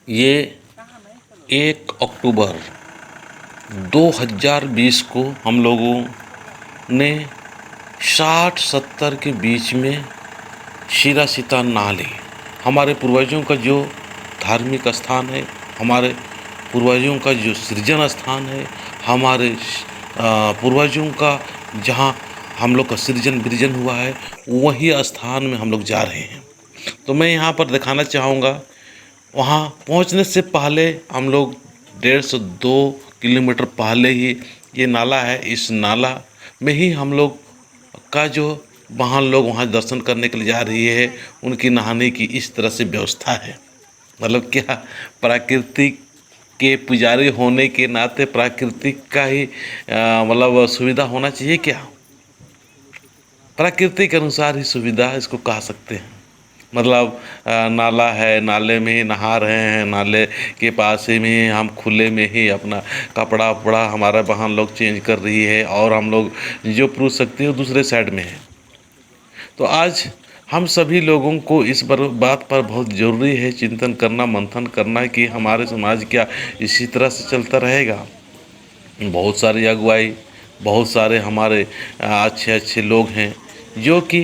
ये 1 अक्टूबर 2020 को हम लोगों ने 60-70 के बीच में शिरा सीता नाले, हमारे पूर्वजों का जो धार्मिक स्थान है, हमारे पूर्वजों का जो सृजन स्थान है, हमारे पूर्वजों का जहाँ हम लोग का सृजन विरजन हुआ है, वही स्थान में हम लोग जा रहे हैं। तो मैं यहाँ पर दिखाना चाहूँगा, वहाँ पहुँचने से पहले हम लोग 150-2 किलोमीटर पहले ही ये नाला है। इस नाला में ही हम लोग का जो वहाँ लोग वहाँ दर्शन करने के लिए जा रही है, उनकी नहाने की इस तरह से व्यवस्था है। मतलब क्या, प्राकृतिक के पुजारी होने के नाते प्राकृतिक का ही मतलब सुविधा होना चाहिए क्या? प्रकृति के अनुसार ही सुविधा इसको कह सकते हैं। मतलब नाला है, नाले में ही नहा रहे हैं, नाले के पास ही में हम खुले में ही अपना कपड़ा वपड़ा हमारा बहन लोग चेंज कर रही है, और हम लोग जो पुरुष शक्ति है दूसरे साइड में है। तो आज हम सभी लोगों को इस बात पर बहुत ज़रूरी है चिंतन करना, मंथन करना कि हमारे समाज क्या इसी तरह से चलता रहेगा। बहुत सारी अगुवाई, बहुत सारे हमारे अच्छे अच्छे लोग हैं जो कि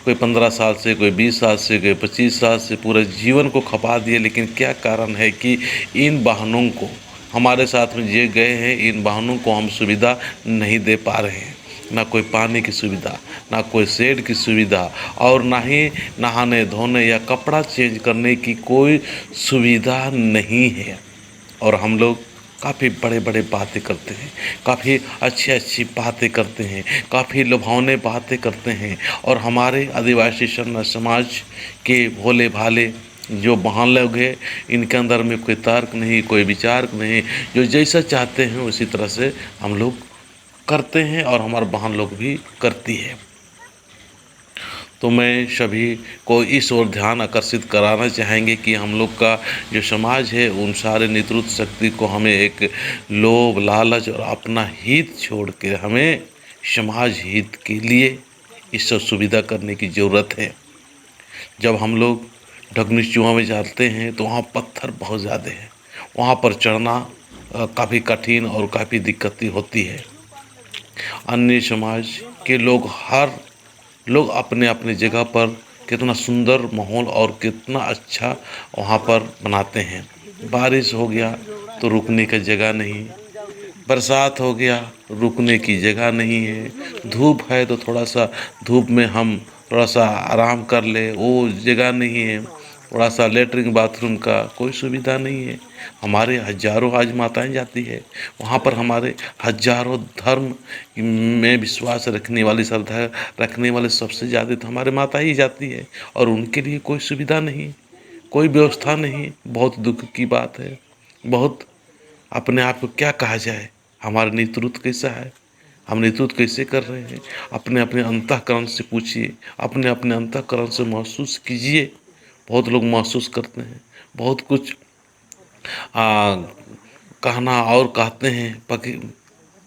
कोई 15 साल से, कोई 20 साल से, कोई 25 साल से पूरे जीवन को खपा दिए, लेकिन क्या कारण है कि इन वाहनों को, हमारे साथ में जे गए हैं, इन वाहनों को हम सुविधा नहीं दे पा रहे हैं। ना कोई पानी की सुविधा, ना कोई शेड की सुविधा, और ना ही नहाने धोने या कपड़ा चेंज करने की कोई सुविधा नहीं है। और हम लोग काफ़ी बड़े बड़े बातें करते हैं, काफ़ी अच्छी अच्छी बातें करते हैं, काफ़ी लुभावने बातें करते हैं, और हमारे आदिवासी समाज के भोले भाले जो महान लोग हैं, इनके अंदर में कोई तर्क नहीं, कोई विचार नहीं, जो जैसा चाहते हैं उसी तरह से हम लोग करते हैं, और हमारे बहन लोग भी करती है। तो मैं सभी को इस ओर ध्यान आकर्षित कराना चाहेंगे कि हम लोग का जो समाज है, उन सारे नेतृत्व शक्ति को हमें एक लोभ लालच और अपना हित छोड़ के हमें समाज हित के लिए इस सब सुविधा करने की ज़रूरत है। जब हम लोग ढगनी चूहा में जाते हैं तो वहाँ पत्थर बहुत ज़्यादा है, वहाँ पर चढ़ना काफ़ी कठिन और काफ़ी दिक्कतें होती है। अन्य समाज के लोग अपने अपने जगह पर कितना सुंदर माहौल और कितना अच्छा वहाँ पर बनाते हैं। बारिश हो गया तो रुकने की जगह नहीं, बरसात हो गया रुकने की जगह नहीं है, धूप है तो थोड़ा सा धूप में हम थोड़ा सा आराम कर ले, वो जगह नहीं है। थोड़ा सा लेटरिन बाथरूम का कोई सुविधा नहीं है। हमारे हजारों आज माताएं जाती है वहाँ पर, हमारे हजारों धर्म में विश्वास रखने वाली, श्रद्धा रखने वाले सबसे ज़्यादा तो हमारे माता ही जाती है, और उनके लिए कोई सुविधा नहीं, कोई व्यवस्था नहीं। बहुत दुख की बात है। बहुत अपने आप को क्या कहा जाए, हमारा नेतृत्व कैसा है, हम नेतृत्व कैसे कर रहे हैं? अपने अपने अंतःकरण से पूछिए, अपने अपने अंतःकरण से महसूस कीजिए। बहुत लोग महसूस करते हैं, बहुत कुछ कहना और कहते हैं,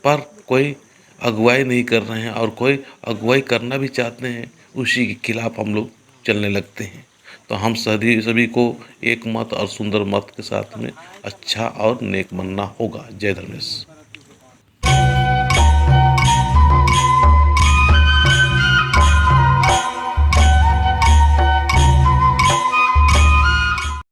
पर कोई अगुवाई नहीं कर रहे हैं, और कोई अगुवाई करना भी चाहते हैं उसी के खिलाफ हम लोग चलने लगते हैं। तो हम सभी को एक मत और सुंदर मत के साथ में अच्छा और नेक बनना होगा। जय धर्मेश।